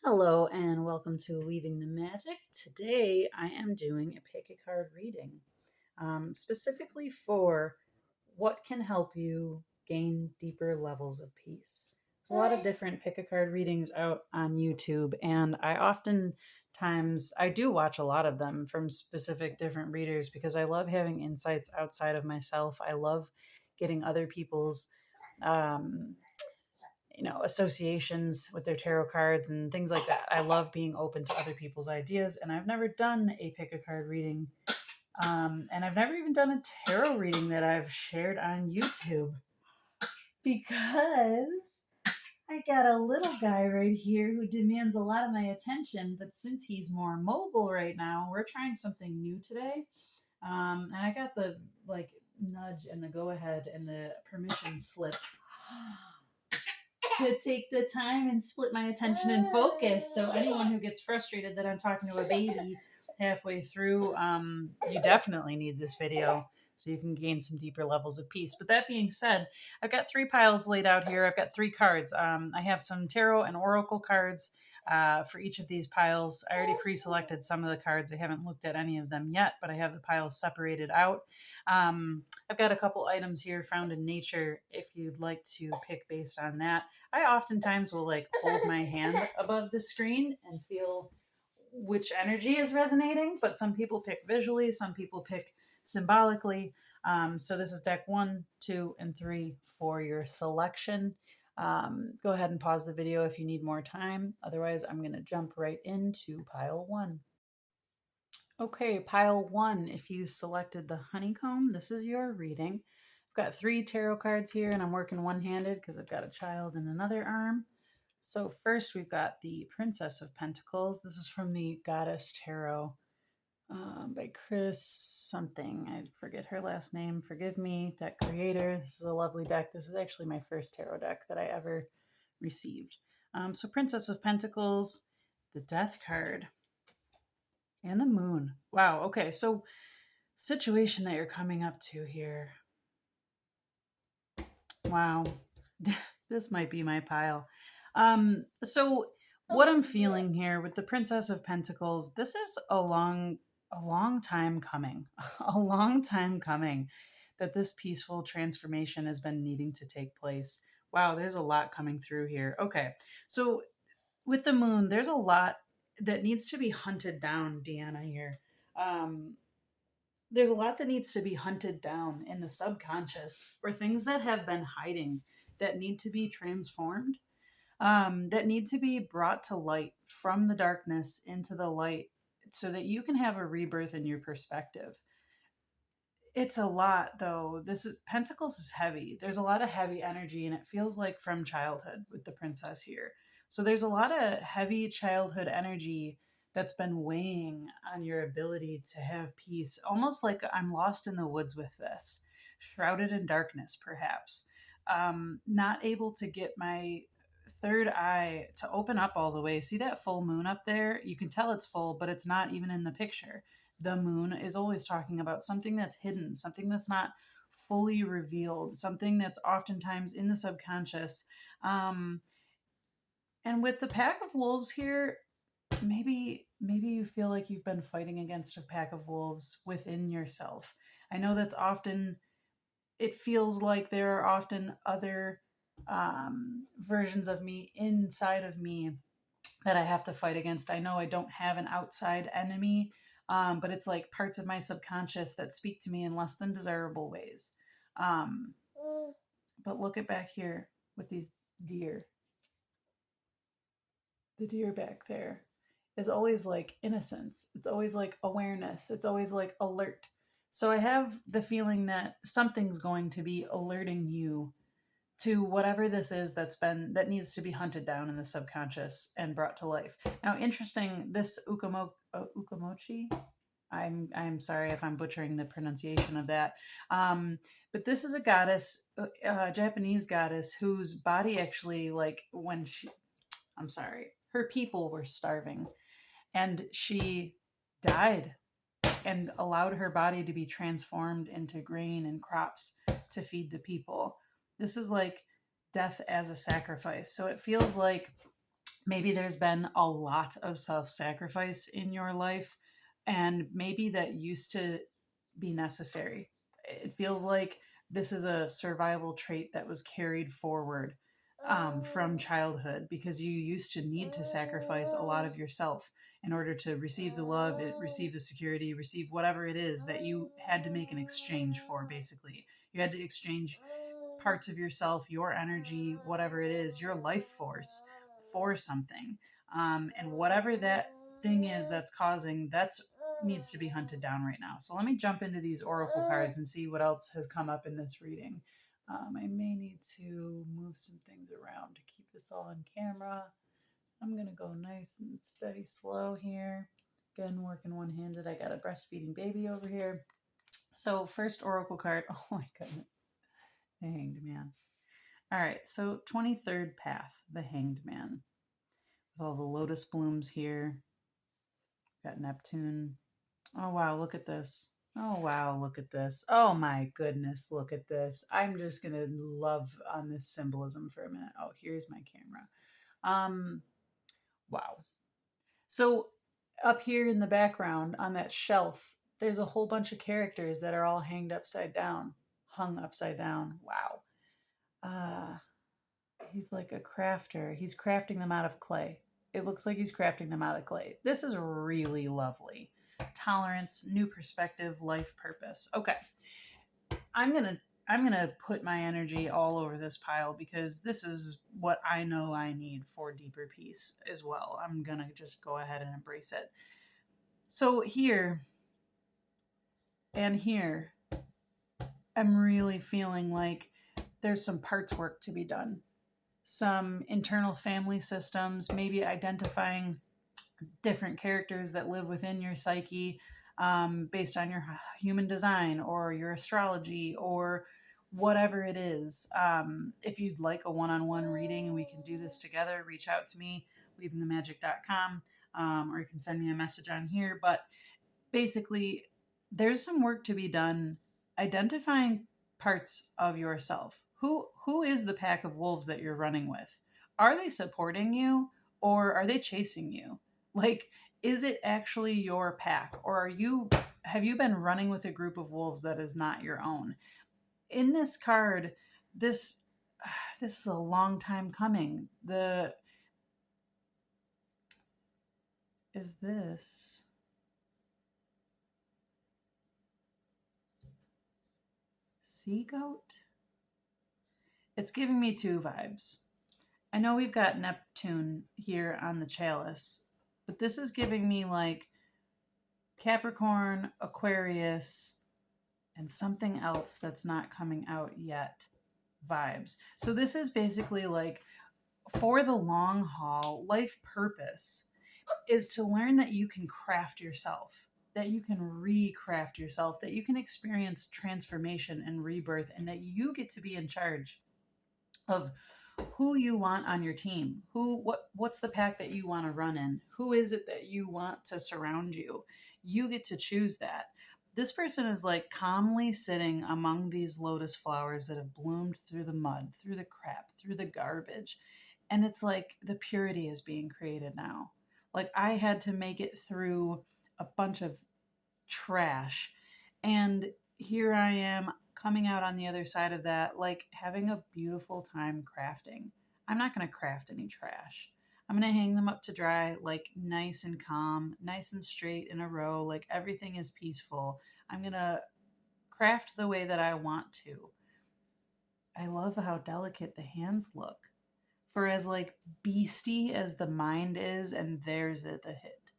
Hello and welcome to Weaving the Magic. Today I am doing a pick a card reading, specifically for what can help you gain deeper levels of peace. There's a lot of different pick a card readings out on YouTube, and I do watch a lot of them from specific different readers because I love having insights outside of myself. I love getting other people's um, associations with their tarot cards and things like that. I love being open to other people's ideas, and I've never done a pick a card reading, and I've never even done a tarot reading that I've shared on YouTube because I got a little guy right here who demands a lot of my attention. But since he's more mobile right now, we're trying something new today, and I got the nudge and the go ahead and the permission slip to take the time and split my attention and focus. So anyone who gets frustrated that I'm talking to a baby halfway through, you definitely need this video so you can gain some deeper levels of peace. But that being said, I've got three piles laid out here. I've got three cards. I have some tarot and oracle cards for each of these piles. I already pre-selected some of the cards. I haven't looked at any of them yet, but I have the piles separated out. I've got a couple items here found in nature if you'd like to pick based on that. I oftentimes will hold my hand above the screen and feel which energy is resonating, but some people pick visually, some people pick symbolically. So this is deck 1, 2, and 3 for your selection. Go ahead and pause the video if you need more time. Otherwise, I'm going to jump right into pile 1. Okay, pile 1, if you selected the honeycomb, this is your reading. I've got 3 tarot cards here, and I'm working one-handed because I've got a child in another arm. So first we've got the Princess of Pentacles. This is from the Goddess Tarot by Chris something. I forget her last name. Forgive me, deck creator. This is a lovely deck. This is actually my first tarot deck that I ever received. So Princess of Pentacles, the Death card, and the Moon. Wow, okay, so situation that you're coming up to here. Wow, this might be my pile. So what I'm feeling here with the Princess of Pentacles, this is a long time coming, a long time coming that this peaceful transformation has been needing to take place. Wow, there's a lot coming through here. Okay, so with the Moon, there's a lot that needs to be hunted down, Deanna, here. There's a lot that needs to be hunted down in the subconscious, or things that have been hiding that need to be transformed, that need to be brought to light from the darkness into the light so that you can have a rebirth in your perspective. It's a lot, though. This is Pentacles is heavy. There's a lot of heavy energy, and it feels like from childhood with the princess here. So there's a lot of heavy childhood energy that's been weighing on your ability to have peace. Almost like I'm lost in the woods with this, shrouded in darkness, perhaps. Not able to get my third eye to open up all the way. See that full moon up there? You can tell it's full, but it's not even in the picture. The moon is always talking about something that's hidden, something that's not fully revealed, something that's oftentimes in the subconscious. And with the pack of wolves here, maybe you feel like you've been fighting against a pack of wolves within yourself. I know that's often, it feels like there are often other versions of me inside of me that I have to fight against. I know I don't have an outside enemy, but it's like parts of my subconscious that speak to me in less than desirable ways. But look at back here with these deer. The deer back there is always like innocence. It's always like awareness. It's always like alert. So I have the feeling that something's going to be alerting you to whatever this is that needs to be hunted down in the subconscious and brought to life. Now, interesting, this ukamochi. I'm sorry if I'm butchering the pronunciation of that. But this is a goddess, a Japanese goddess whose body actually, her people were starving, and she died and allowed her body to be transformed into grain and crops to feed the people. This is like death as a sacrifice. So it feels like Maybe there's been a lot of self-sacrifice in your life, and maybe that used to be necessary. It feels like this is a survival trait that was carried forward from childhood, because you used to need to sacrifice a lot of yourself in order to receive the love, receive the security, receive whatever it is that you had to make an exchange for, basically. You had to exchange parts of yourself, your energy, whatever it is, your life force for something. And whatever that thing is that's causing, that's needs to be hunted down right now. So let me jump into these oracle cards and see what else has come up in this reading. I may need to move some things around to keep this all on camera. I'm going to go nice and steady, slow here. Again, working one-handed. I got a breastfeeding baby over here. So first oracle card. Oh my goodness. The Hanged Man. All right, so 23rd path, the Hanged Man. With all the lotus blooms here. Got Neptune. Oh wow, look at this. Oh wow, look at this. Oh my goodness, look at this. I'm just going to love on this symbolism for a minute. Oh, here's my camera. Wow. So up here in the background on that shelf, there's a whole bunch of characters that are all hung upside down. Wow. He's like a crafter. He's crafting them out of clay. It looks like he's crafting them out of clay. This is really lovely. Tolerance, new perspective, life purpose. Okay. I'm going to put my energy all over this pile, because this is what I know I need for deeper peace as well. I'm going to just go ahead and embrace it. So here and here, I'm really feeling like there's some parts work to be done. Some internal family systems, maybe identifying different characters that live within your psyche, based on your human design or your astrology or whatever it is. If you'd like a one-on-one reading and we can do this together, reach out to me, weavingthemagic.com, or you can send me a message on here. But basically, there's some work to be done identifying parts of yourself. Who is the pack of wolves that you're running with? Are they supporting you, or are they chasing you? Like, is it actually your pack, or have you been running with a group of wolves that is not your own? In this card, this is a long time coming. Is this sea goat? It's giving me two vibes. I know we've got Neptune here on the chalice, but this is giving me like Capricorn, Aquarius, and something else that's not coming out yet vibes. So this is basically like, for the long haul, life purpose is to learn that you can craft yourself, that you can recraft yourself, that you can experience transformation and rebirth, and that you get to be in charge of who you want on your team. What's the pack that you want to run in? Who is it that you want to surround you? You get to choose that. This person is like calmly sitting among these lotus flowers that have bloomed through the mud, through the crap, through the garbage. And it's like the purity is being created now. Like, I had to make it through a bunch of trash, and here I am coming out on the other side of that, like having a beautiful time crafting. I'm not going to craft any trash. I'm going to hang them up to dry, like nice and calm, nice and straight in a row, like everything is peaceful. I'm going to craft the way that I want to. I love how delicate the hands look. For as like beastie as the mind is, and there's it, the hit.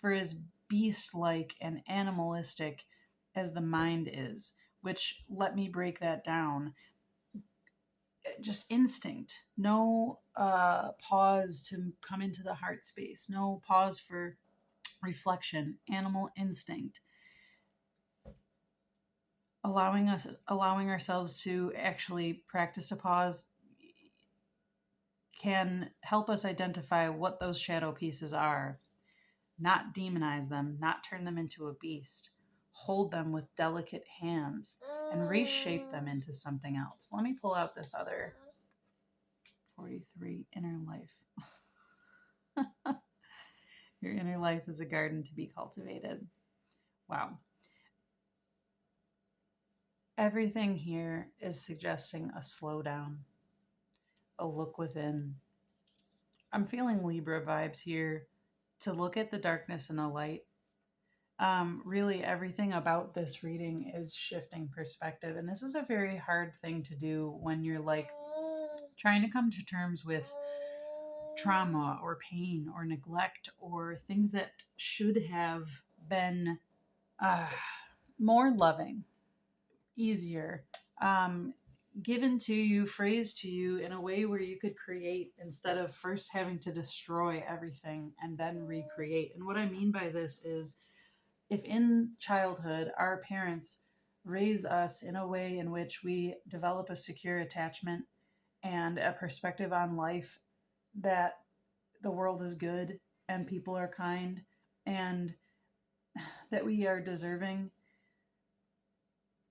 For as beast-like and animalistic as the mind is, which, let me break that down, just instinct. No pause to come into the heart space. No pause for reflection. Animal instinct. Allowing ourselves to actually practice a pause can help us identify what those shadow pieces are, not demonize them, not turn them into a beast. Hold them with delicate hands and reshape them into something else. Let me pull out this other 43 inner life. Your inner life is a garden to be cultivated. Wow. Everything here is suggesting a slowdown, a look within. I'm feeling Libra vibes here, to look at the darkness and the light. Really, everything about this reading is shifting perspective. And this is a very hard thing to do when you're like trying to come to terms with trauma or pain or neglect or things that should have been more loving, easier, given to you, phrased to you in a way where you could create instead of first having to destroy everything and then recreate. And what I mean by this is, if in childhood our parents raise us in a way in which we develop a secure attachment and a perspective on life that the world is good and people are kind and that we are deserving,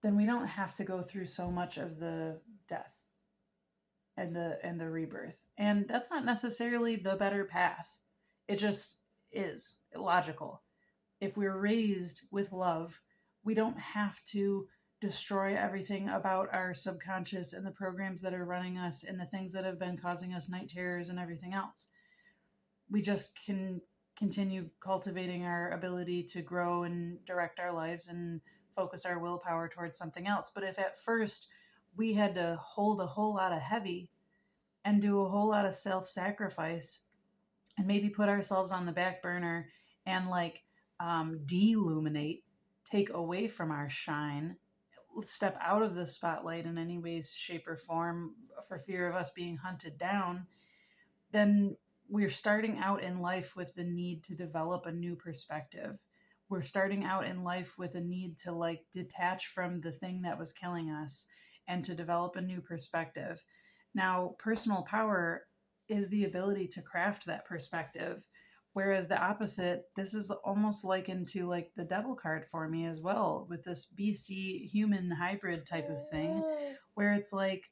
then we don't have to go through so much of the death and the rebirth. And that's not necessarily the better path. It just is logical. If we're raised with love, we don't have to destroy everything about our subconscious and the programs that are running us and the things that have been causing us night terrors and everything else. We just can continue cultivating our ability to grow and direct our lives and focus our willpower towards something else. But if at first we had to hold a whole lot of heavy and do a whole lot of self-sacrifice and maybe put ourselves on the back burner and deluminate, take away from our shine, step out of the spotlight in any way, shape, or form for fear of us being hunted down, then we're starting out in life with the need to develop a new perspective. We're starting out in life with a need to detach from the thing that was killing us and to develop a new perspective. Now, personal power is the ability to craft that perspective. Whereas the opposite, this is almost likened to the devil card for me as well, with this beastie human hybrid type of thing, where it's like,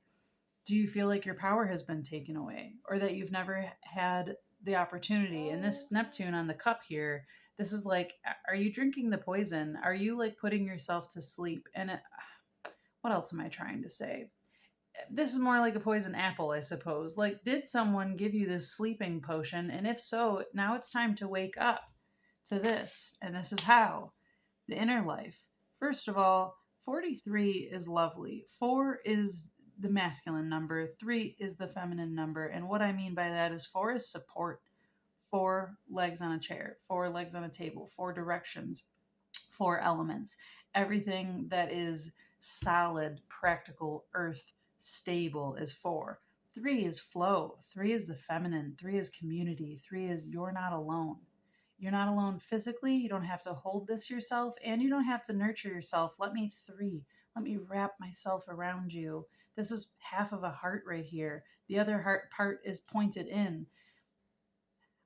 do you feel like your power has been taken away or that you've never had the opportunity? And this Neptune on the cup here, this is like, are you drinking the poison? Are you putting yourself to sleep? And what else am I trying to say? This is more like a poison apple, I suppose. Did someone give you this sleeping potion? And if so, now it's time to wake up to this. And this is how. The inner life. First of all, 43 is lovely. 4 is the masculine number. 3 is the feminine number. And what I mean by that is 4 is support. 4 legs on a chair. 4 legs on a table. 4 directions. 4 elements. Everything that is solid, practical, earth, stable is 4. 3 is flow. 3 is the feminine. 3 is community. 3 is you're not alone. You're not alone physically. You don't have to hold this yourself, and you don't have to nurture yourself. Let me wrap myself around you. This is half of a heart right here. The other heart part is pointed in.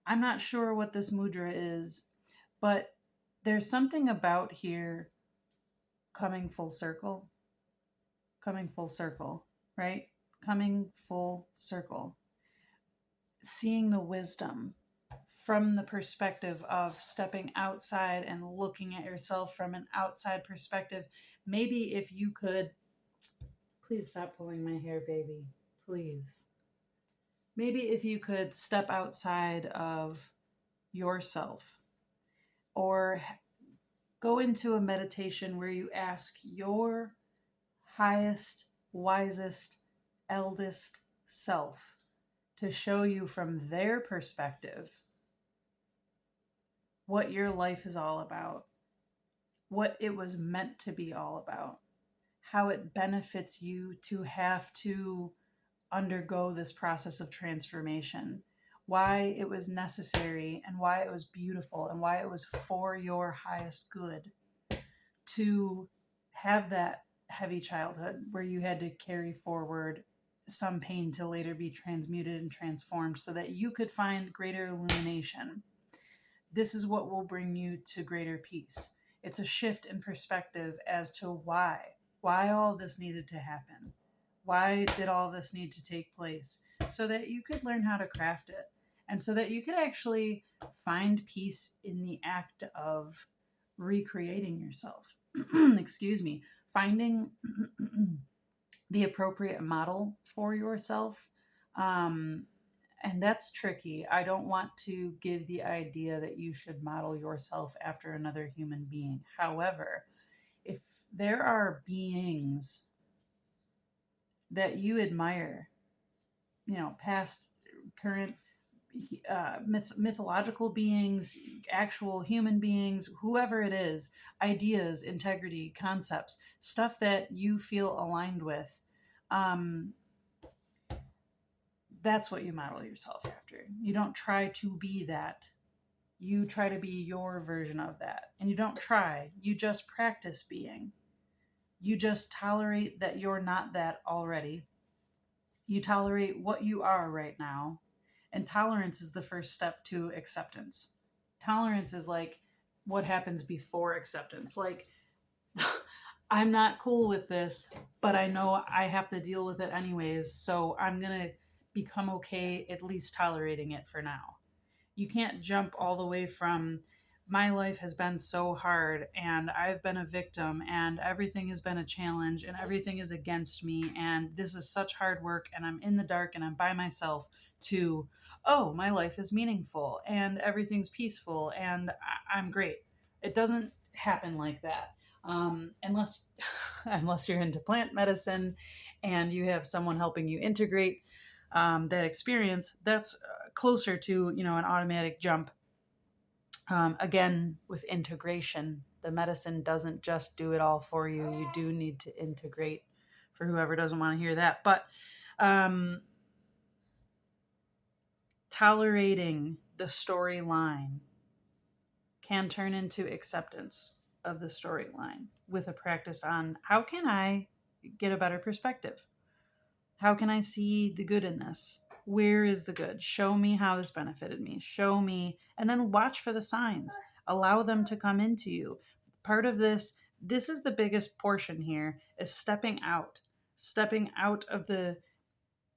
I'm not sure what this mudra is, but there's something about here coming full circle, right? Coming full circle. Seeing the wisdom from the perspective of stepping outside and looking at yourself from an outside perspective. Maybe if you could, please stop pulling my hair, baby, please. Maybe if you could step outside of yourself or go into a meditation where you ask your highest, wisest, eldest self to show you from their perspective what your life is all about, what it was meant to be all about, how it benefits you to have to undergo this process of transformation, why it was necessary and why it was beautiful and why it was for your highest good to have that heavy childhood where you had to carry forward some pain to later be transmuted and transformed so that you could find greater illumination. This is what will bring you to greater peace. It's a shift in perspective as to why all this needed to happen. Why did all this need to take place? So that you could learn how to craft it. And so that you could actually find peace in the act of recreating yourself. Excuse me. Finding the appropriate model for yourself. And that's tricky. I don't want to give the idea that you should model yourself after another human being. However, if there are beings that you admire, past, current, mythological beings, actual human beings, whoever it is, ideas, integrity, concepts, stuff that you feel aligned with, um, that's what you model yourself after. You don't try to be that. You try to be your version of that. And you don't try, you just practice being. You just tolerate that you're not that already. You tolerate what you are right now. And tolerance is the first step to acceptance. Tolerance is like what happens before acceptance. Like, I'm not cool with this, but I know I have to deal with it anyways. So I'm going to become okay at least tolerating it for now. You can't jump all the way from my life has been so hard and I've been a victim and everything has been a challenge and everything is against me and this is such hard work and I'm in the dark and I'm by myself, to, oh, my life is meaningful and everything's peaceful and I'm great. It doesn't happen like that. Unless unless you're into plant medicine and you have someone helping you integrate that experience, that's closer to, an automatic jump. Again, with integration, the medicine doesn't just do it all for you. You do need to integrate, for whoever doesn't want to hear that. But tolerating the storyline can turn into acceptance of the storyline with a practice on how can I get a better perspective? How can I see the good in this? Where is the good? Show me how this benefited me. Show me, and then watch for the signs. Allow them to come into you. Part of this is the biggest portion here, is stepping out of the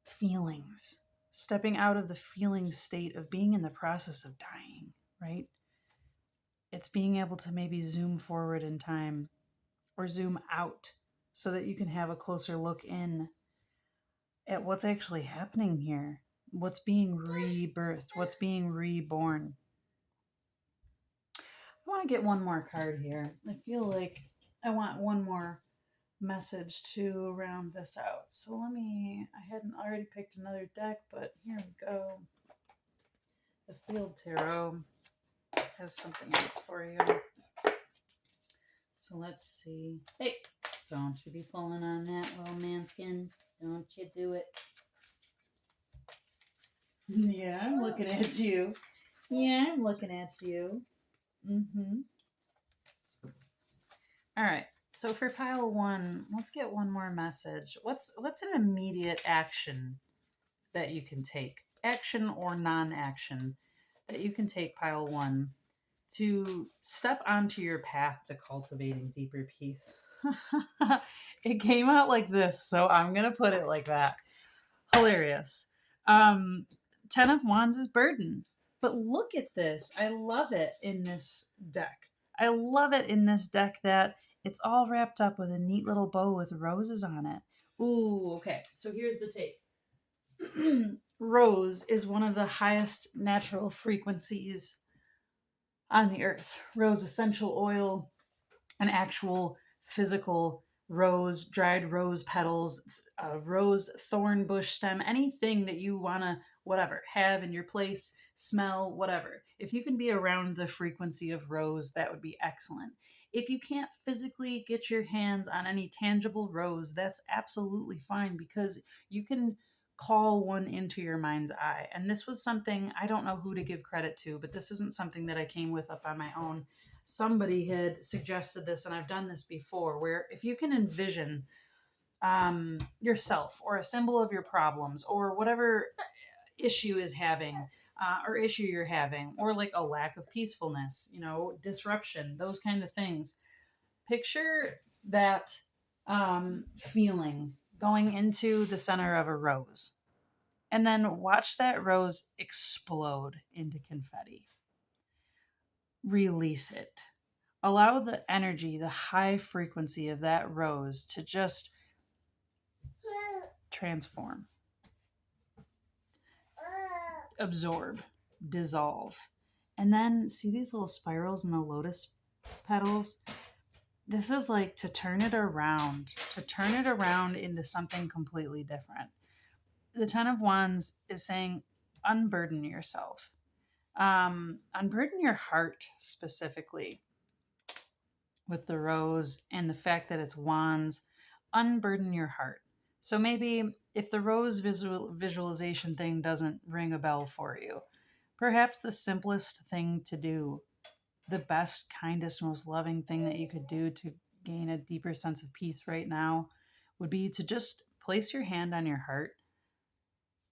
feelings, stepping out of the feeling state of being in the process of dying, right? It's being able to maybe zoom forward in time or zoom out so that you can have a closer look in at what's actually happening here, what's being rebirthed, what's being reborn. I want to get one more card here. I feel like I want one more message to round this out. So I hadn't already picked another deck, but here we go. The Field Tarot has something else for you. So let's see. Hey, don't you be pulling on that little manskin. Don't you do it. Yeah, I'm looking at you. Yeah, I'm looking at you. Mm-hmm. All right. So for pile one, let's get one more message. What's an immediate action that you can take? Action or non-action that you can take, pile one, to step onto your path to cultivating deeper peace. It came out like this, so I'm gonna put it like that. Hilarious. 10 of Wands is burden. But look at this. I love it in this deck. I love it in this deck that it's all wrapped up with a neat little bow with roses on it. Ooh, okay. So here's the take. Rose is one of the highest natural frequencies on the earth. Rose essential oil, an actual physical rose, dried rose petals, rose thorn bush stem, anything that you want to, whatever, have in your place, smell, whatever. If you can be around the frequency of rose, that would be excellent. If you can't physically get your hands on any tangible rose, that's absolutely fine, because you can call one into your mind's eye. And this was something, I don't know who to give credit to, but this isn't something that I came with up on my own. Somebody had suggested this, and I've done this before, where if you can envision yourself or a symbol of your problems or whatever issue is having, or issue you're having, or like a lack of peacefulness, disruption, those kind of things, picture that feeling going into the center of a rose. And then watch that rose explode into confetti. Release it. Allow the energy, the high frequency of that rose to just transform, absorb, dissolve. And then see these little spirals in the lotus petals? This is like to turn it around into something completely different. The Ten of Wands is saying unburden yourself. Unburden your heart specifically with the rose and the fact that it's wands. Unburden your heart. So maybe if the rose visualization thing doesn't ring a bell for you, perhaps the simplest thing to do, the best, kindest, most loving thing that you could do to gain a deeper sense of peace right now would be to just place your hand on your heart.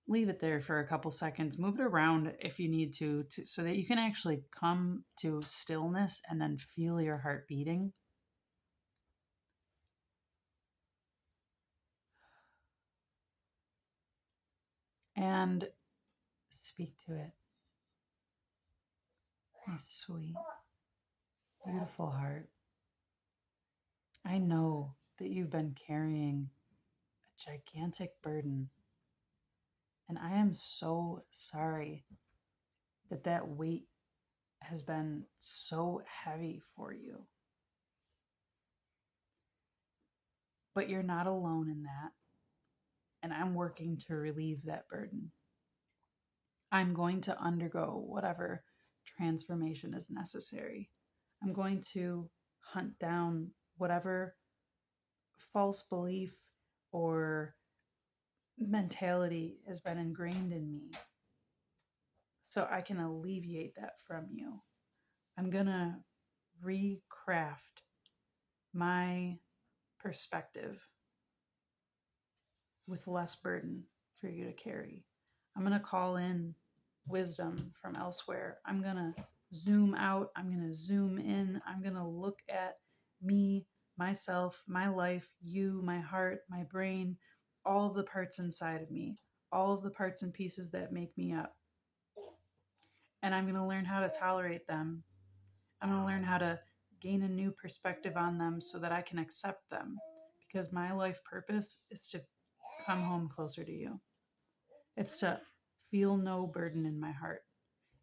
Leave it there for a couple seconds. Move it around if you need to so that you can actually come to stillness and then feel your heart beating. And speak to it. My sweet, beautiful heart. I know that you've been carrying a gigantic burden. And I am so sorry that that weight has been so heavy for you. But you're not alone in that. And I'm working to relieve that burden. I'm going to undergo whatever transformation is necessary. I'm going to hunt down whatever false belief or mentality has been ingrained in me so I can alleviate that from you. I'm going to recraft my perspective with less burden for you to carry. I'm going to call in wisdom from elsewhere. I'm going to zoom out. I'm going to zoom in. I'm going to look at me, myself, my life, you, my heart, my brain, all of the parts inside of me, all of the parts and pieces that make me up. And I'm going to learn how to tolerate them. I'm going to learn how to gain a new perspective on them so that I can accept them. Because my life purpose is to come home closer to you. It's to feel no burden in my heart.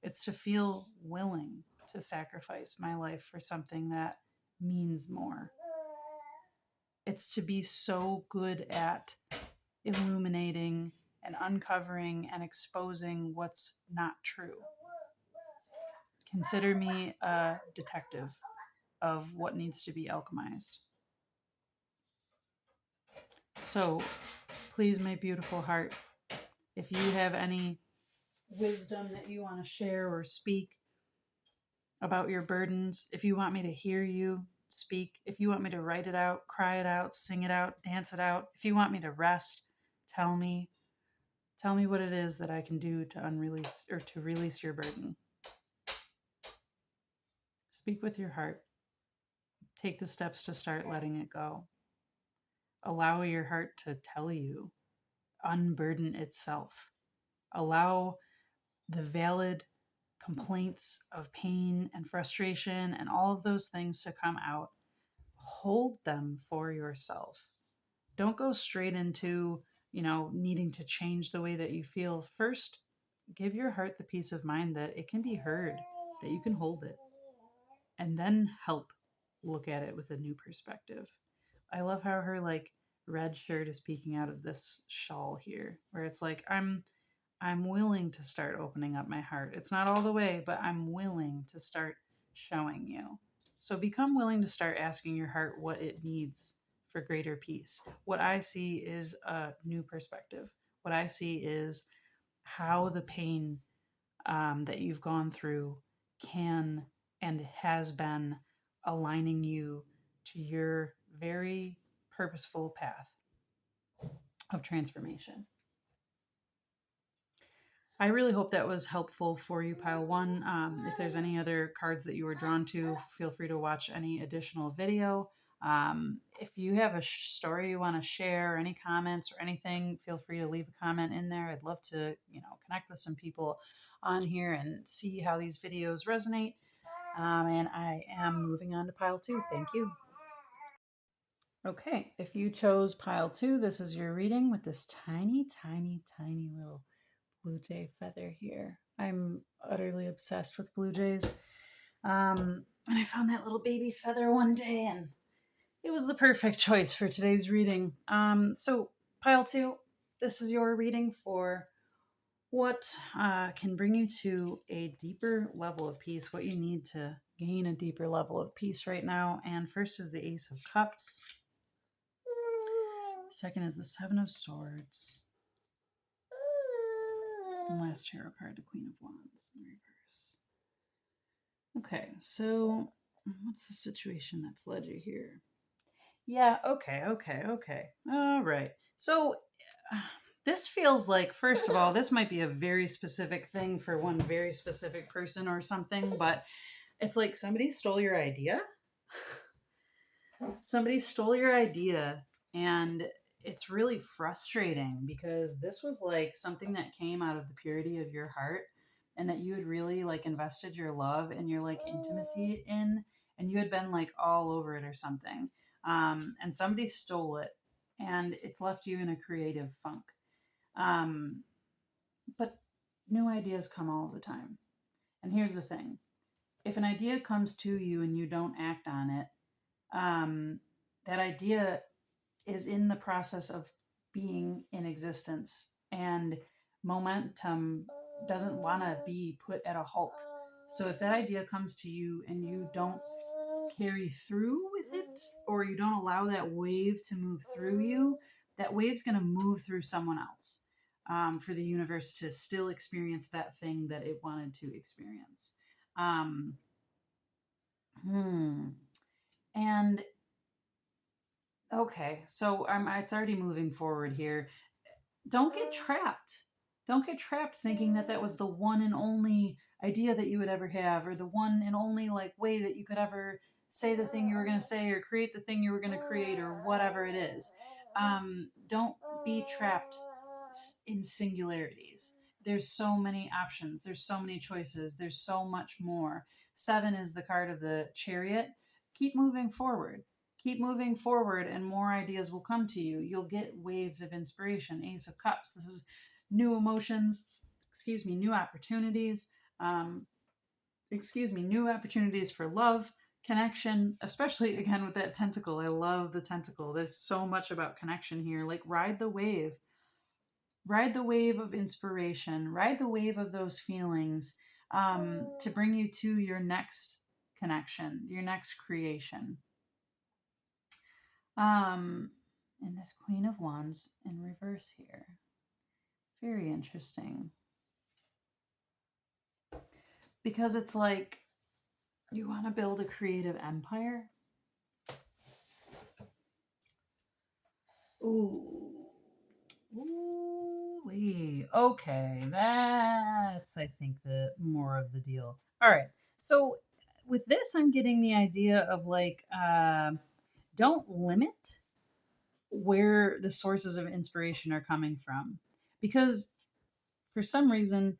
It's to feel willing to sacrifice my life for something that means more. It's to be so good at illuminating and uncovering and exposing what's not true. Consider me a detective of what needs to be alchemized. So, please, my beautiful heart, if you have any wisdom that you want to share or speak about your burdens, if you want me to hear you speak, if you want me to write it out, cry it out, sing it out, dance it out, if you want me to rest, tell me what it is that I can do to unrelease or to release your burden. Speak with your heart. Take the steps to start letting it go. Allow your heart to tell you, unburden itself. Allow the valid complaints of pain and frustration and all of those things to come out. Hold them for yourself. Don't go straight into, needing to change the way that you feel. First, give your heart the peace of mind that it can be heard, that you can hold it, and then help look at it with a new perspective. I love how her red shirt is peeking out of this shawl here, where it's like, I'm willing to start opening up my heart. It's not all the way, but I'm willing to start showing you. So become willing to start asking your heart what it needs for greater peace. What I see is a new perspective. What I see is how the pain that you've gone through can and has been aligning you to your very purposeful path of transformation. I really hope that was helpful for you, Pile 1. If there's any other cards that you were drawn to, feel free to watch any additional video. If you have a story you want to share, any comments or anything, feel free to leave a comment in there. I'd love to, connect with some people on here and see how these videos resonate. And I am moving on to pile 2. Thank you. Okay, if you chose pile 2, this is your reading with this tiny, tiny, tiny little blue jay feather here. I'm utterly obsessed with blue jays. And I found that little baby feather one day, and it was the perfect choice for today's reading. So pile 2, this is your reading for what can bring you to a deeper level of peace, what you need to gain a deeper level of peace right now. And first is the Ace of Cups. Second is the Seven of Swords. And last tarot card, the Queen of Wands in reverse. Okay, so what's the situation that's led you here? Yeah, okay. All right. So this feels like, first of all, this might be a very specific thing for one very specific person or something, but it's like somebody stole your idea. Somebody stole your idea, and it's really frustrating because this was like something that came out of the purity of your heart and that you had really like invested your love and your like intimacy in, and you had been like all over it or something. And somebody stole it, and it's left you in a creative funk. But new ideas come all the time. And here's the thing. If an idea comes to you and you don't act on it, that idea is in the process of being in existence, and momentum doesn't want to be put at a halt. So if that idea comes to you and you don't carry through with it, or you don't allow that wave to move through you, that wave's going to move through someone else, for the universe to still experience that thing that it wanted to experience. And okay, so it's already moving forward here. Don't get trapped. Don't get trapped thinking that that was the one and only idea that you would ever have, or the one and only like way that you could ever say the thing you were going to say, or create the thing you were going to create, or whatever it is. Don't be trapped in singularities. There's so many options. There's so many choices. There's so much more. 7 is the card of the Chariot. Keep moving forward. Keep moving forward, and more ideas will come to you. You'll get waves of inspiration. Ace of Cups. This is new emotions, new opportunities, new opportunities for love, connection, especially again with that tentacle. I love the tentacle. There's so much about connection here. Like ride the wave. Ride the wave of inspiration. Ride the wave of those feelings, to bring you to your next connection, your next creation. And this Queen of Wands in reverse here. Very interesting. Because it's like you want to build a creative empire. Ooh. Okay, that's, I think, the more of the deal. All right. So with this, I'm getting the idea of like, don't limit where the sources of inspiration are coming from, because for some reason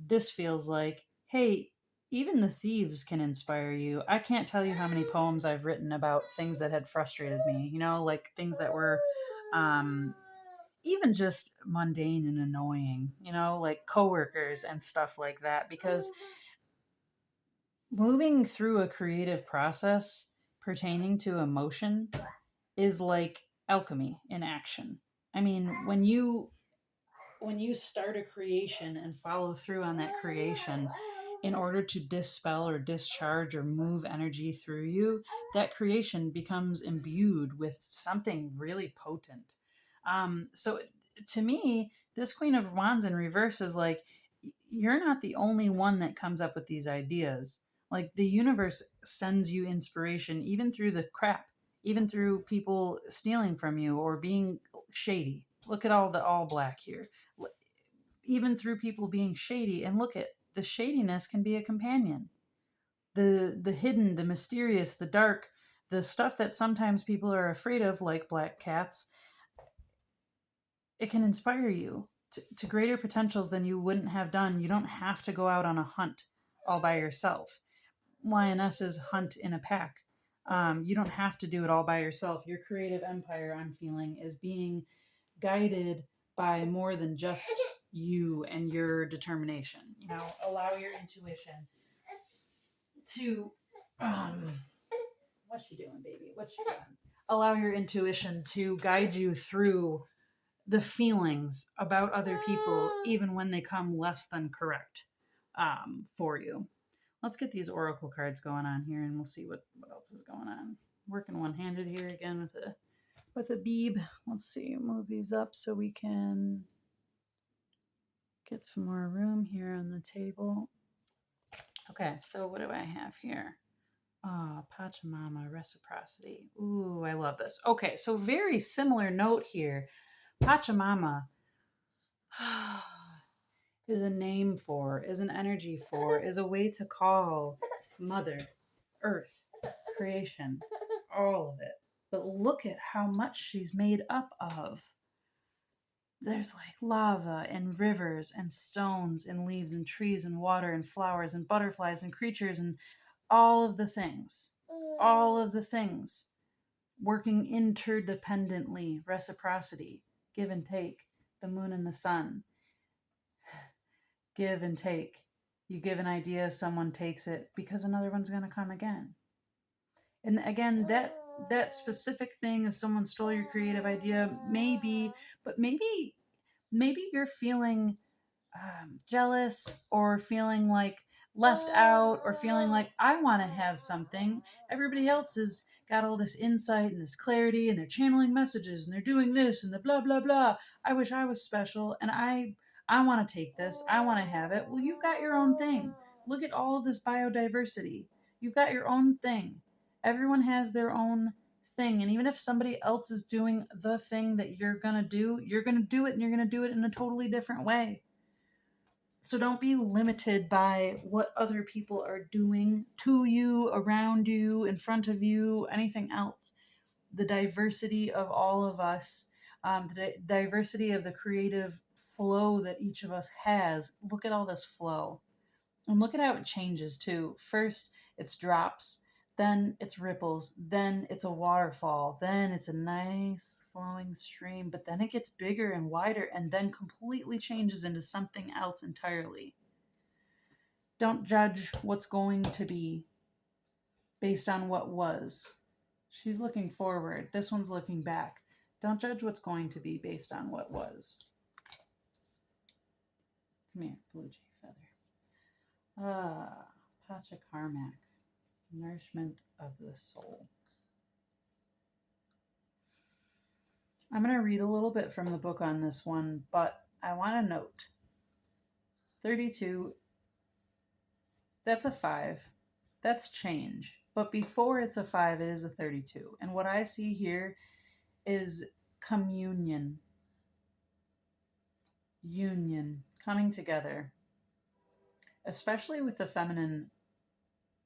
this feels like, hey, even the thieves can inspire you. I can't tell you how many poems I've written about things that had frustrated me, like things that were even just mundane and annoying, like coworkers and stuff like that, because moving through a creative process pertaining to emotion is like alchemy in action. I mean, when you start a creation and follow through on that creation in order to dispel or discharge or move energy through you, that creation becomes imbued with something really potent. So to me, this Queen of Wands in reverse is like, you're not the only one that comes up with these ideas. Like the universe sends you inspiration even through the crap, even through people stealing from you or being shady. Look at all the all black here. Even through people being shady, and look at the shadiness can be a companion. The hidden, the mysterious, the dark, the stuff that sometimes people are afraid of, like black cats, it can inspire you to greater potentials than you wouldn't have done. You don't have to go out on a hunt all by yourself. Lionesses hunt in a pack. You don't have to do it all by yourself. Your creative empire, I'm feeling, is being guided by more than just you and your determination. You know, allow your intuition to what's she doing, baby? What's she doing? Allow your intuition to guide you through the feelings about other people, even when they come less than correct for you. Let's get these oracle cards going on here, and we'll see what else is going on. Working one-handed here again with a beeb. Let's see, move these up so we can get some more room here on the table. Okay, so what do I have here? Ah, Pachamama, reciprocity. Ooh, I love this. Okay, so very similar note here. Pachamama is a name for, is an energy for, is a way to call Mother, Earth, creation, all of it. But look at how much she's made up of. There's like lava and rivers and stones and leaves and trees and water and flowers and butterflies and creatures and all of the things. All of the things working interdependently, reciprocity, give and take, the moon and the sun, give and take. You give an idea, someone takes it because another one's going to come again. And again, that specific thing, if someone stole your creative idea, maybe, but maybe you're feeling jealous or feeling like left out or feeling like I want to have something. Everybody else has got all this insight and this clarity and they're channeling messages and they're doing this and the blah blah blah. I wish I was special and I want to take this. I want to have it. Well, you've got your own thing. Look at all of this biodiversity. You've got your own thing. Everyone has their own thing, and even if somebody else is doing the thing that you're going to do it, and you're going to do it in a totally different way. So don't be limited by what other people are doing to you, around you, in front of you, anything else. The diversity of all of us, the diversity of the creative flow that each of us has. Look at all this flow. And look at how it changes too. First, it's drops, then it's ripples, then it's a waterfall, then it's a nice flowing stream, but then it gets bigger and wider and then completely changes into something else entirely. Don't judge what's going to be based on what was. She's looking forward. This one's looking back. Don't judge what's going to be based on what was. Come here, blue jay feather. Pachakarmak, nourishment of the soul. I'm going to read a little bit from the book on this one, but I want to note 32, that's a 5. That's change. But before it's a 5, it is a 32. And what I see here is communion, union, coming together, especially with the feminine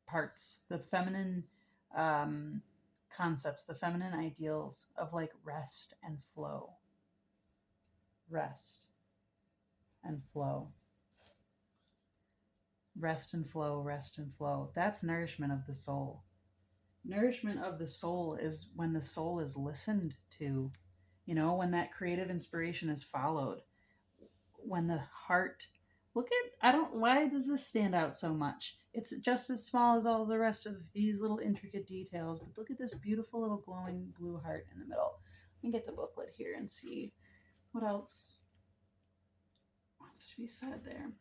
parts, the feminine concepts, the feminine ideals of like rest and flow. Rest and flow. Rest and flow, rest and flow. That's nourishment of the soul. Nourishment of the soul is when the soul is listened to, you know, when that creative inspiration is followed, when the heart, look at, why does this stand out so much? It's just as small as all the rest of these little intricate details, but look at this beautiful little glowing blue heart in the middle. Let me get the booklet here and see what else wants to be said there.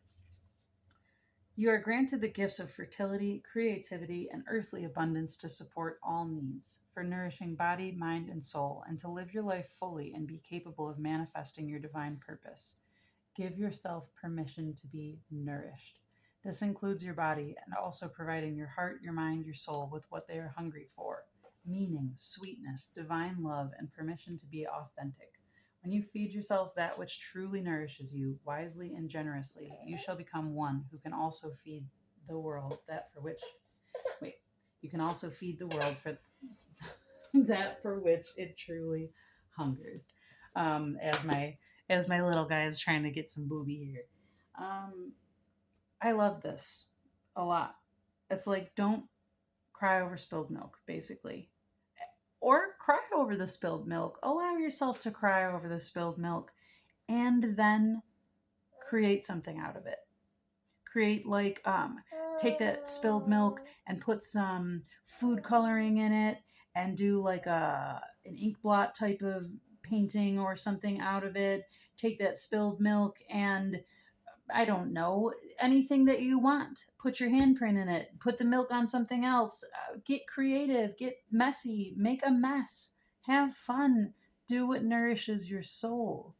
You are granted the gifts of fertility, creativity, and earthly abundance to support all needs, for nourishing body, mind, and soul, and to live your life fully and be capable of manifesting your divine purpose. Give yourself permission to be nourished. This includes your body and also providing your heart, your mind, your soul with what they are hungry for: meaning, sweetness, divine love, and permission to be authentic. When you feed yourself that which truly nourishes you, wisely and generously, you shall become one who can also feed the world you can also feed the world for that for which it truly hungers. As my little guy is trying to get some booby here. I love this a lot. It's like, don't cry over spilled milk, basically. Or cry over the spilled milk. Allow yourself to cry over the spilled milk and then create something out of it. Create like take that spilled milk and put some food coloring in it and do like an ink blot type of painting or something out of it. Take that spilled milk and I don't know, anything that you want. Put your handprint in it. Put the milk on something else. Get creative. Get messy. Make a mess. Have fun. Do what nourishes your soul.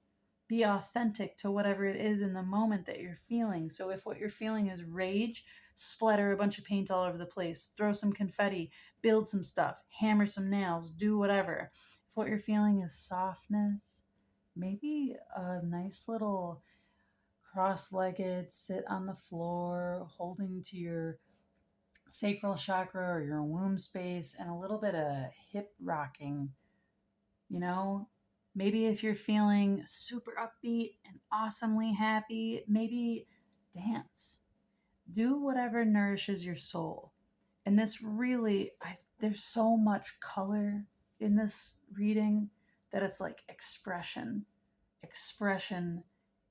Be authentic to whatever it is in the moment that you're feeling. So if what you're feeling is rage, splatter a bunch of paint all over the place. Throw some confetti. Build some stuff. Hammer some nails. Do whatever. If what you're feeling is softness, maybe a nice little cross-legged, sit on the floor, holding to your sacral chakra or your womb space, and a little bit of hip rocking. You know, maybe if you're feeling super upbeat and awesomely happy, maybe dance. Do whatever nourishes your soul. And this really, there's so much color in this reading that it's like expression. Expression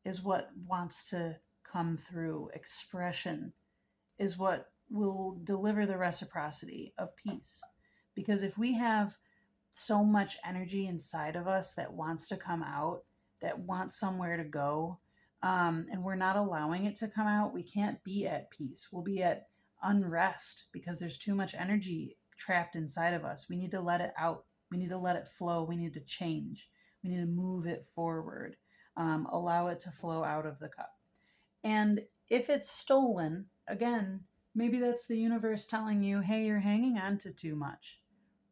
is what wants to come through. Expression is what will deliver the reciprocity of peace. Because if we have so much energy inside of us that wants to come out, that wants somewhere to go, and we're not allowing it to come out, we can't be at peace. We'll be at unrest because there's too much energy trapped inside of us. We need to let it out. We need to let it flow. We need to change. We need to move it forward. Allow it to flow out of the cup. And if it's stolen, again, maybe that's the universe telling you, hey, you're hanging on to too much.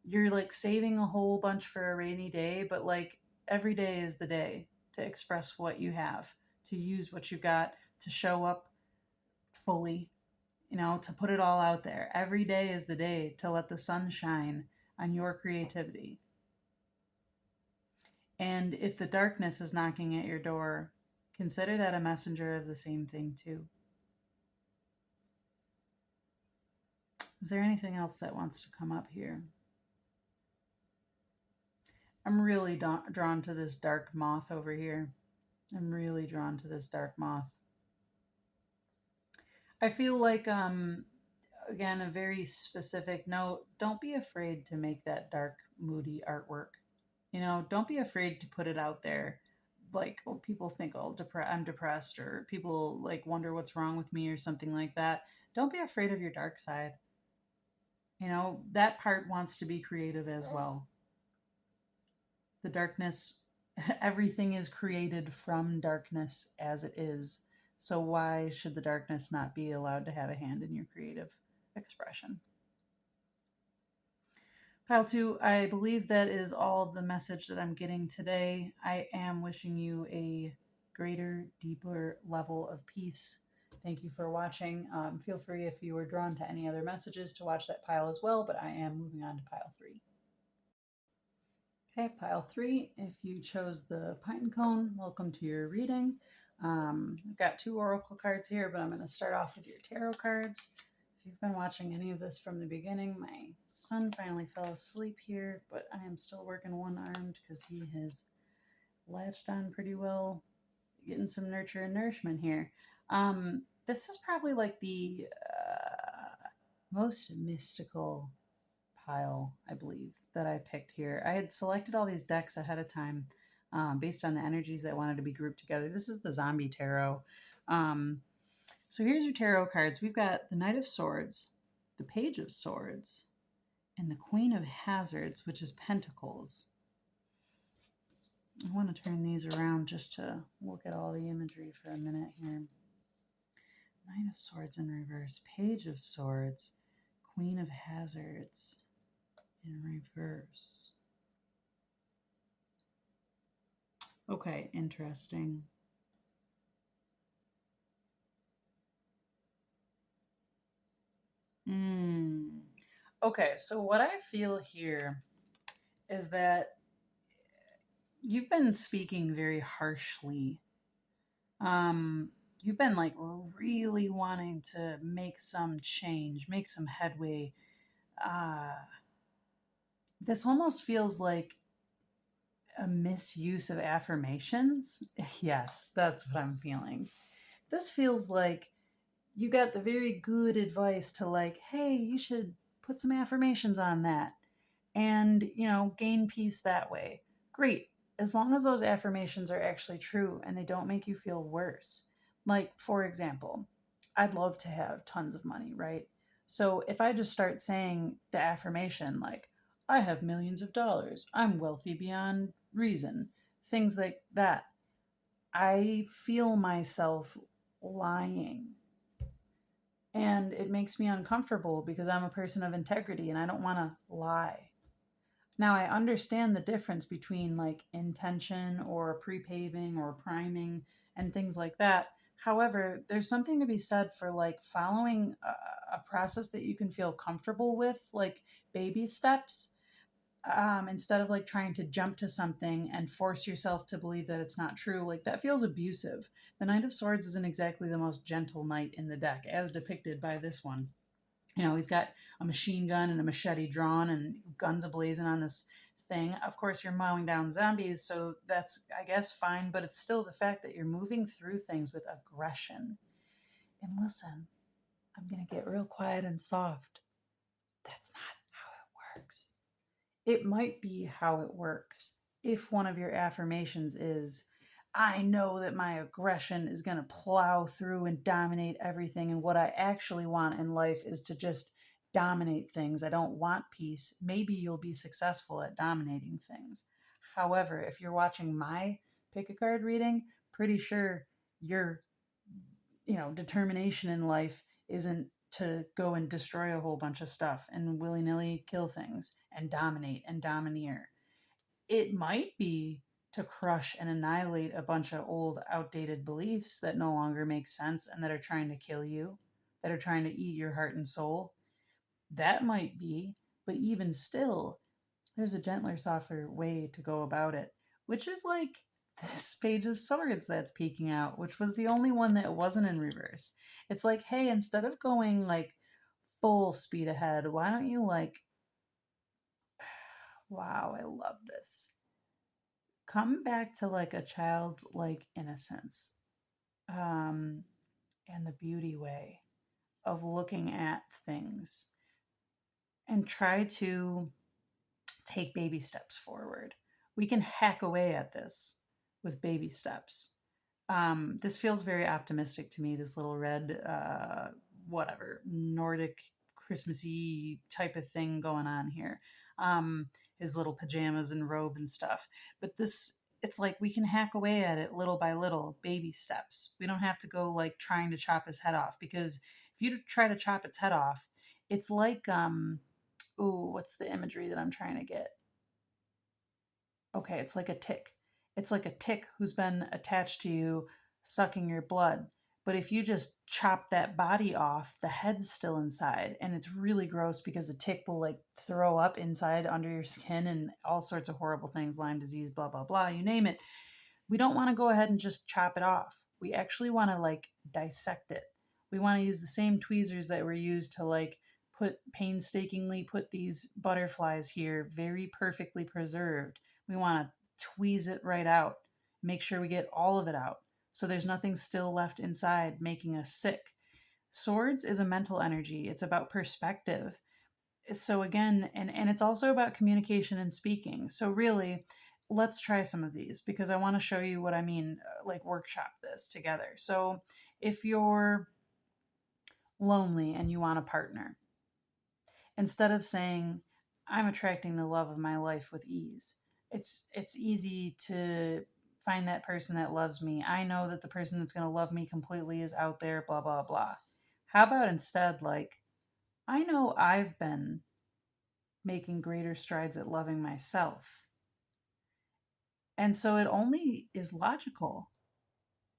You're like saving a whole bunch for a rainy day, but like every day is the day to express what you have, to use what you got, to show up fully, to put it all out there. Every day is the day to let the sun shine on your creativity. And if the darkness is knocking at your door, consider that a messenger of the same thing too. Is there anything else that wants to come up here? I'm really drawn to this dark moth over here. I'm really drawn to this dark moth. I feel like, again, a very specific note. Don't be afraid to make that dark, moody artwork. Don't be afraid to put it out there. Like, people think, oh, I'm depressed, or people like wonder what's wrong with me or something like that. Don't be afraid of your dark side. That part wants to be creative as well. The darkness, everything is created from darkness as it is. So why should the darkness not be allowed to have a hand in your creative expression? Pile 2, I believe that is all of the message that I'm getting today. I am wishing you a greater, deeper level of peace. Thank you for watching. Feel free, if you were drawn to any other messages, to watch that pile as well, but I am moving on to pile 3. Okay, pile 3, if you chose the pine cone, welcome to your reading. I've got 2 oracle cards here, but I'm going to start off with your tarot cards. If you've been watching any of this from the beginning, my son finally fell asleep here, but I am still working one-armed because he has latched on pretty well, getting some nurture and nourishment here. This is probably like the most mystical pile, I believe, that I picked here. I had selected all these decks ahead of time based on the energies that wanted to be grouped together. This is the Zombie Tarot. So here's your tarot cards. We've got the Knight of Swords, the Page of Swords, and the Queen of Hazards, which is Pentacles. I want to turn these around just to look at all the imagery for a minute here. Knight of Swords in reverse, Page of Swords, Queen of Hazards in reverse. Okay, interesting. Okay, so what I feel here is that you've been speaking very harshly. Um, you've been like really wanting to make some change, make some headway. Uh, this almost feels like a misuse of affirmations. Yes, that's what I'm feeling. This feels like you got the very good advice to, like, hey, you should put some affirmations on that and, gain peace that way. Great. As long as those affirmations are actually true and they don't make you feel worse. Like, for example, I'd love to have tons of money, right? So if I just start saying the affirmation, like, I have millions of dollars, I'm wealthy beyond reason, things like that, I feel myself lying. And it makes me uncomfortable because I'm a person of integrity and I don't want to lie. Now, I understand the difference between like intention or pre-paving or priming and things like that. However, there's something to be said for like following a process that you can feel comfortable with, like baby steps, instead of like trying to jump to something and force yourself to believe that it's not true. Like that feels abusive. The Knight of Swords isn't exactly the most gentle knight in the deck, as depicted by this one. He's got a machine gun and a machete drawn and guns ablazing on this thing. Of course, you're mowing down zombies, so that's, I guess, fine, but it's still the fact that you're moving through things with aggression. And listen, I'm going to get real quiet and soft. That's not how it works. It might be how it works if one of your affirmations is, I know that my aggression is going to plow through and dominate everything. And what I actually want in life is to just dominate things. I don't want peace. Maybe you'll be successful at dominating things. However, if you're watching my pick a card reading, pretty sure your determination in life isn't to go and destroy a whole bunch of stuff and willy-nilly kill things and dominate and domineer. It might be to crush and annihilate a bunch of old outdated beliefs that no longer make sense and that are trying to kill you, that are trying to eat your heart and soul. That might be, but even still, there's a gentler, softer way to go about it, which is like this Page of Swords that's peeking out, which was the only one that wasn't in reverse. It's like, hey, instead of going like full speed ahead, why don't you like, wow, I love this. Come back to like a childlike innocence, um, and the beauty way of looking at things and try to take baby steps forward. We can hack away at this with baby steps. This feels very optimistic to me, this little red, whatever, Nordic Christmassy type of thing going on here. His little pajamas and robe and stuff. But this, it's like we can hack away at it little by little, baby steps. We don't have to go like trying to chop his head off, because if you try to chop its head off, it's like, ooh, what's the imagery that I'm trying to get? Okay, it's like a tick. It's like a tick who's been attached to you, sucking your blood. But if you just chop that body off, the head's still inside. And it's really gross because the tick will like throw up inside under your skin and all sorts of horrible things, Lyme disease, blah, blah, blah, you name it. We don't want to go ahead and just chop it off. We actually want to like dissect it. We want to use the same tweezers that were used to like painstakingly put these butterflies here, very perfectly preserved. We want to tweeze it right out, make sure we get all of it out so there's nothing still left inside making us sick. Swords is a mental energy, it's about perspective. So again, and it's also about communication and speaking. So really, let's try some of these because I want to show you what I mean, like workshop this together. So if you're lonely and you want a partner, instead of saying, I'm attracting the love of my life with ease, it's easy to find that person that loves me. I know that the person that's going to love me completely is out there, blah, blah, blah. How about instead, like, I know I've been making greater strides at loving myself. And so it only is logical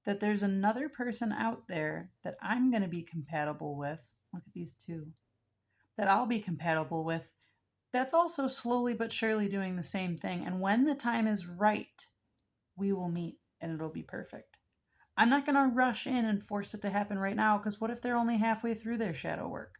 that there's another person out there that I'm going to be compatible with. Look at these two. That I'll be compatible with that's also slowly but surely doing the same thing. And when the time is right, we will meet and it'll be perfect. I'm not going to rush in and force it to happen right now, because what if they're only halfway through their shadow work?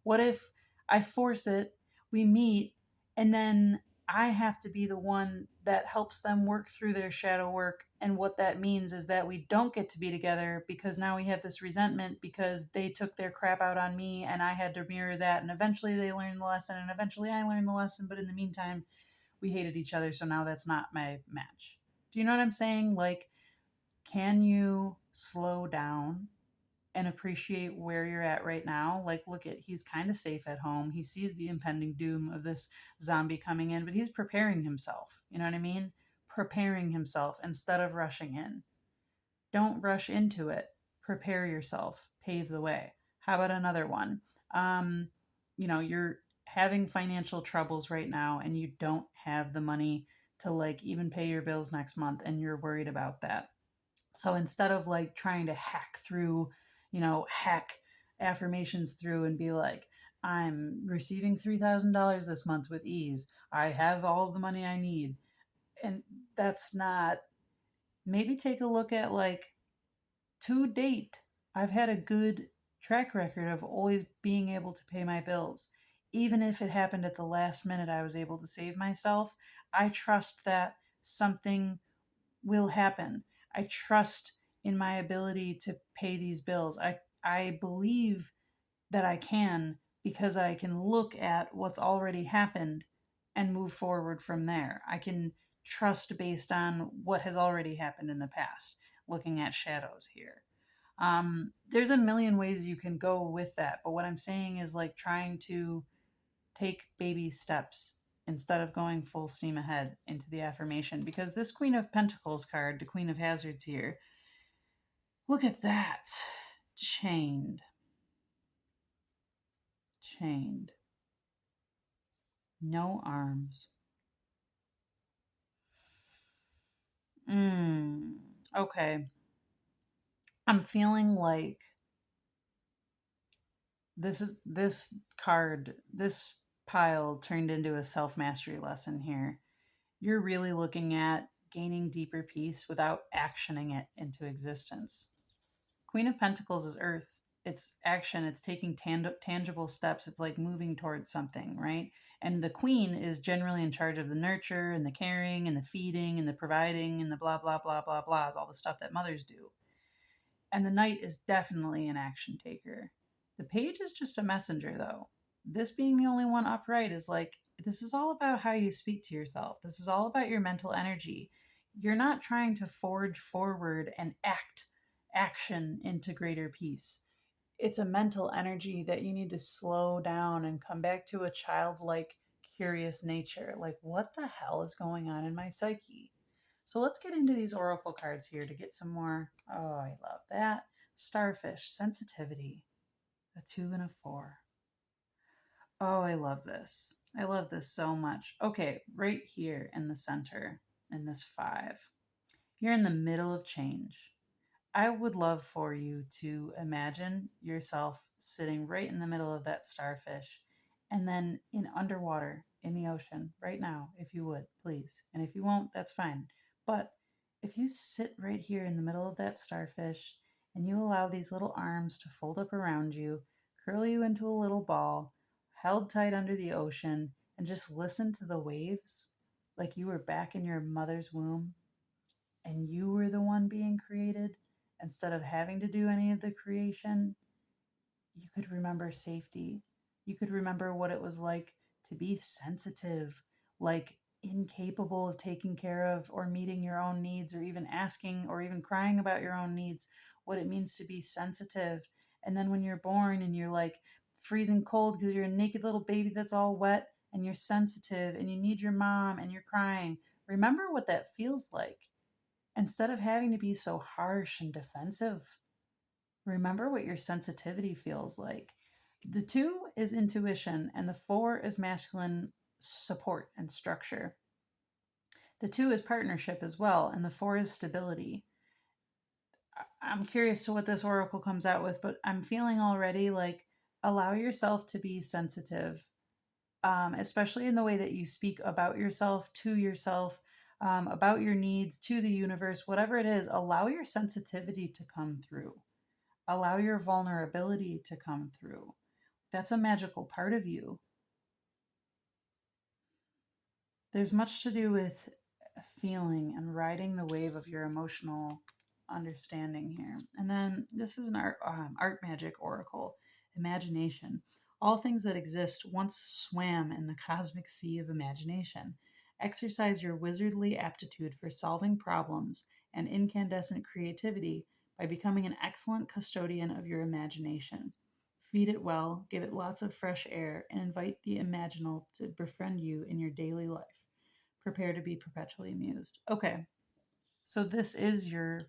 What if I force it, we meet, and then I have to be the one that helps them work through their shadow work? And what that means is that we don't get to be together because now we have this resentment because they took their crap out on me and I had to mirror that. And eventually they learned the lesson and eventually I learned the lesson. But in the meantime, we hated each other. So now that's not my match. Do you know what I'm saying? Like, can you slow down and appreciate where you're at right now? Like, look at, he's kind of safe at home. He sees the impending doom of this zombie coming in, but he's preparing himself. You know what I mean? Preparing himself instead of rushing in. Don't rush into it. Prepare yourself. Pave the way. How about another one? Um, you're having financial troubles right now and you don't have the money to like even pay your bills next month and you're worried about that. So instead of like trying to hack through, hack affirmations through and be like, I'm receiving $3,000 this month with ease. I have all of the money I need. And that's not, maybe take a look at like, to date, I've had a good track record of always being able to pay my bills. Even if it happened at the last minute, I was able to save myself. I trust that something will happen. I trust in my ability to pay these bills. I believe that I can, because I can look at what's already happened and move forward from there. I can trust based on what has already happened in the past, looking at shadows here. There's a million ways you can go with that, but what I'm saying is like trying to take baby steps instead of going full steam ahead into the affirmation. Because this Queen of Pentacles card, the Queen of Hazards here, look at that. Chained. Chained. No arms. Okay. I'm feeling like this card, this pile turned into a self-mastery lesson here. You're really looking at gaining deeper peace without actioning it into existence. Queen of Pentacles is earth. It's action. It's taking tangible steps. It's like moving towards something, right? And the queen is generally in charge of the nurture and the caring and the feeding and the providing and the blah, blah, blah, blah, blahs, all the stuff that mothers do. And the knight is definitely an action taker. The page is just a messenger, though. This being the only one upright is like, this is all about how you speak to yourself. This is all about your mental energy. You're not trying to forge forward and action into greater peace. It's a mental energy that you need to slow down and come back to a childlike, curious nature. Like, what the hell is going on in my psyche? So let's get into these oracle cards here to get some more. Oh, I love that. Starfish, sensitivity, a 2 and a 4. Oh, I love this. I love this so much. Okay, right here in the center, in this 5, you're in the middle of change. I would love for you to imagine yourself sitting right in the middle of that starfish and then in underwater in the ocean right now, if you would, please. And if you won't, that's fine. But if you sit right here in the middle of that starfish and you allow these little arms to fold up around you, curl you into a little ball, held tight under the ocean, and just listen to the waves like you were back in your mother's womb and you were the one being created instead of having to do any of the creation, you could remember safety. You could remember what it was like to be sensitive, like incapable of taking care of or meeting your own needs, or even asking or even crying about your own needs, what it means to be sensitive. And then when you're born and you're like freezing cold because you're a naked little baby that's all wet and you're sensitive and you need your mom and you're crying, remember what that feels like. Instead of having to be so harsh and defensive, remember what your sensitivity feels like. The 2 is intuition, and the 4 is masculine support and structure. The 2 is partnership as well, and the 4 is stability. I'm curious to what this oracle comes out with, but I'm feeling already like allow yourself to be sensitive. especially in the way that you speak about yourself, to yourself, about your needs, to the universe, whatever it is, allow your sensitivity to come through. Allow your vulnerability to come through. That's a magical part of you. There's much to do with feeling and riding the wave of your emotional understanding here. And then this is an art magic oracle, imagination. All things that exist once swam in the cosmic sea of imagination. Exercise your wizardly aptitude for solving problems and incandescent creativity by becoming an excellent custodian of your imagination. Feed it well, give it lots of fresh air, and invite the imaginal to befriend you in your daily life. Prepare to be perpetually amused. Okay, so this is your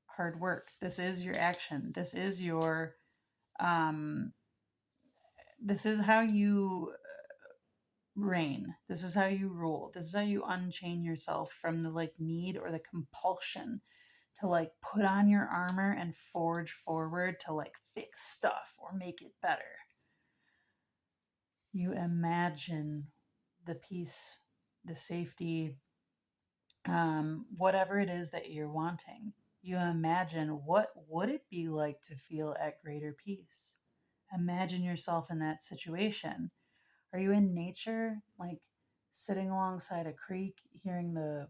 hard work. This is your action. This is your, this is how you reign. This is how you rule. This is how you unchain yourself from the like need or the compulsion to like put on your armor and forge forward to like fix stuff or make it better. You imagine the peace, the safety, whatever it is that you're wanting. You imagine what would it be like to feel at greater peace. Imagine yourself in that situation. Are you in nature, like sitting alongside a creek, hearing the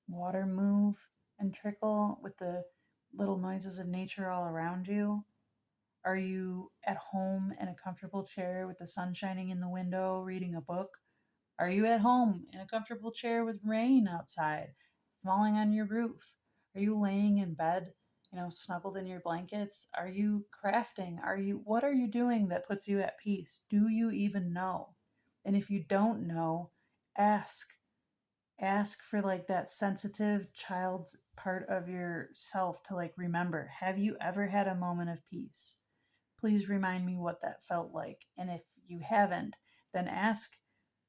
water move and trickle with the little noises of nature all around you? Are you at home in a comfortable chair with the sun shining in the window, reading a book? Are you at home in a comfortable chair with rain outside falling on your roof? Are you laying in bed, snuggled in your blankets? Are you crafting? What are you doing that puts you at peace? Do you even know? And if you don't know, ask. Ask for like that sensitive child's part of yourself to like remember. Have you ever had a moment of peace? Please remind me what that felt like. And if you haven't, then ask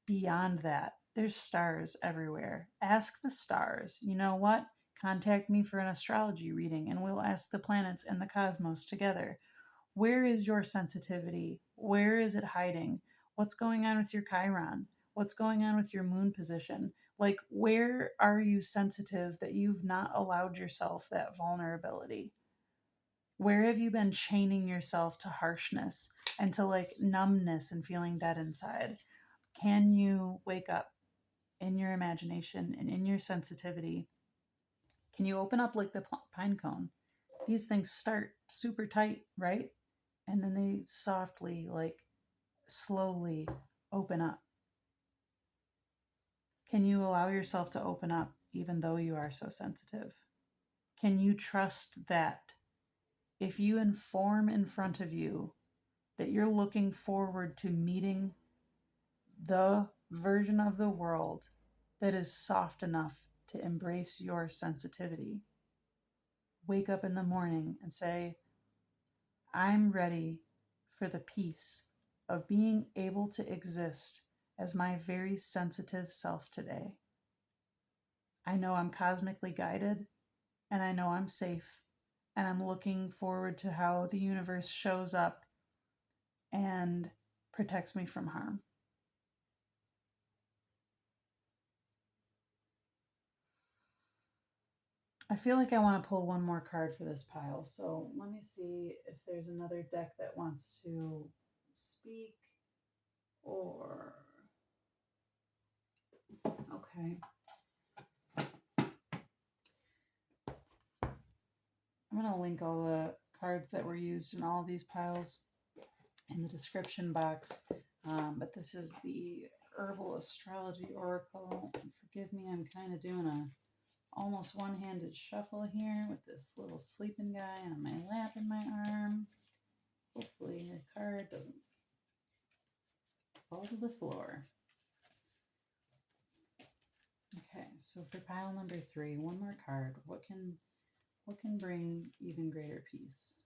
beyond that. There's stars everywhere. Ask the stars. You know what? Contact me for an astrology reading and we'll ask the planets and the cosmos together. Where is your sensitivity? Where is it hiding? What's going on with your Chiron? What's going on with your moon position? Like, where are you sensitive that you've not allowed yourself that vulnerability? Where have you been chaining yourself to harshness and to like numbness and feeling dead inside? Can you wake up in your imagination and in your sensitivity? Can you open up like the pine cone? These things start super tight, right? And then they softly, like slowly open up. Can you allow yourself to open up even though you are so sensitive? Can you trust that if you inform in front of you that you're looking forward to meeting the version of the world that is soft enough to embrace your sensitivity? Wake up in the morning and say, I'm ready for the peace of being able to exist as my very sensitive self today. I know I'm cosmically guided and I know I'm safe, and I'm looking forward to how the universe shows up and protects me from harm. I feel like I want to pull one more card for this pile, so let me see if there's another deck that wants to speak or... Okay. I'm going to link all the cards that were used in all of these piles in the description box. But this is the Herbal Astrology Oracle. Forgive me, I'm kind of doing a almost one-handed shuffle here with this little sleeping guy on my lap in my arm. Hopefully the card doesn't fall to the floor. Okay, so for pile number 3, one more card. What can bring even greater peace?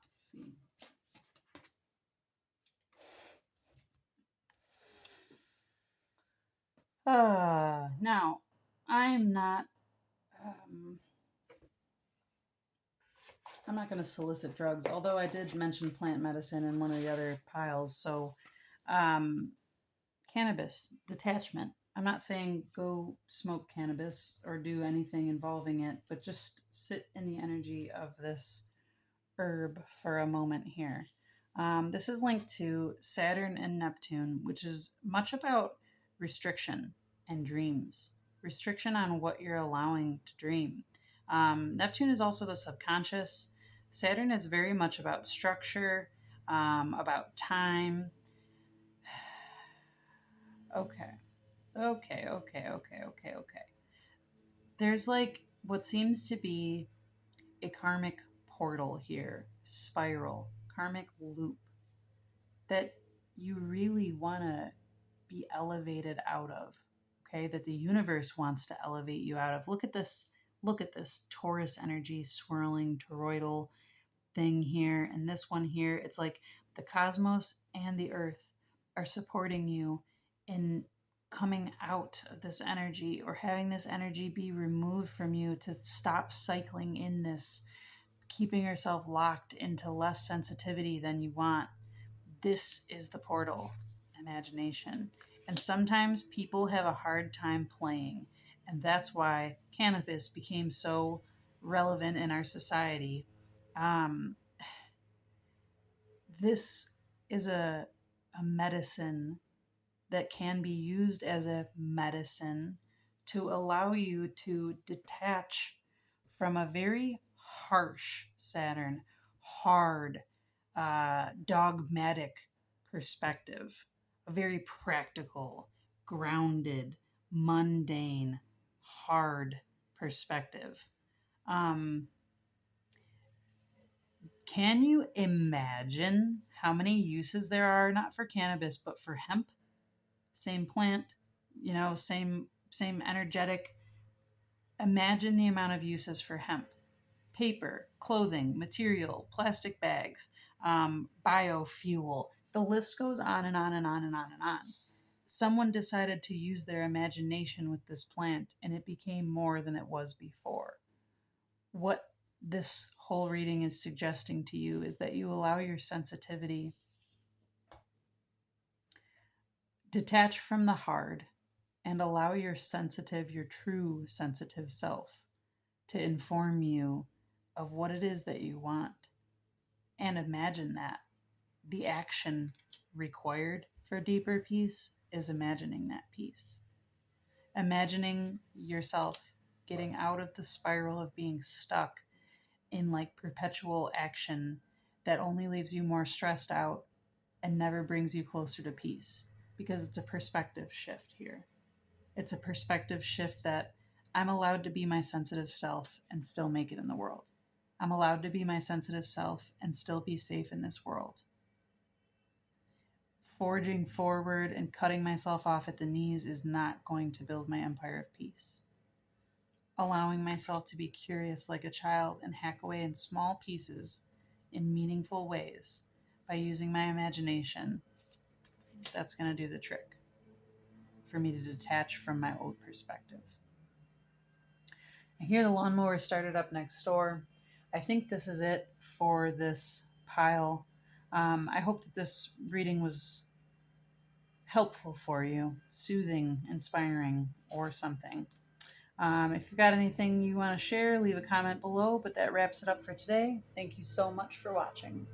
Let's see. Now, I'm not. Um, I'm not going to solicit drugs, although I did mention plant medicine in one of the other piles. So, um, cannabis, detachment. I'm not saying go smoke cannabis or do anything involving it, but just sit in the energy of this herb for a moment here. This is linked to Saturn and Neptune, which is much about restriction and dreams, restriction on what you're allowing to dream. Neptune is also the subconscious. Saturn is very much about structure, about time. Okay, okay. There's like what seems to be a karmic portal here, spiral, karmic loop that you really want to be elevated out of. Okay, that the universe wants to elevate you out of. Look at this. Look at this Taurus energy swirling toroidal thing here, and this one here. It's like the cosmos and the earth are supporting you in coming out of this energy or having this energy be removed from you to stop cycling in this, keeping yourself locked into less sensitivity than you want. This is the portal, imagination. And sometimes people have a hard time playing. And that's why cannabis became so relevant in our society. Um, this is a medicine that can be used as a medicine to allow you to detach from a very harsh Saturn, hard, dogmatic perspective, a very practical, grounded, mundane, hard perspective. Um, can you imagine how many uses there are, not for cannabis, but for hemp? Same plant, same energetic. Imagine the amount of uses for hemp: paper, clothing, material, plastic bags, biofuel. The list goes on and on and on and on and on. Someone decided to use their imagination with this plant, and it became more than it was before. What this whole reading is suggesting to you is that you allow your sensitivity, detach from the hard, and allow your sensitive, your true sensitive self to inform you of what it is that you want. And imagine that. The action required for deeper peace is imagining that peace. Imagining yourself getting out of the spiral of being stuck in like perpetual action that only leaves you more stressed out and never brings you closer to peace, because it's a perspective shift here. It's a perspective shift that I'm allowed to be my sensitive self and still make it in the world. I'm allowed to be my sensitive self and still be safe in this world. Forging forward and cutting myself off at the knees is not going to build my empire of peace. Allowing myself to be curious like a child and hack away in small pieces in meaningful ways by using my imagination, that's going to do the trick for me to detach from my old perspective. I hear the lawnmower started up next door. I think this is it for this pile. I hope that this reading was helpful for you, soothing, inspiring, or something. If you've got anything you want to share, leave a comment below, but that wraps it up for today. Thank you so much for watching.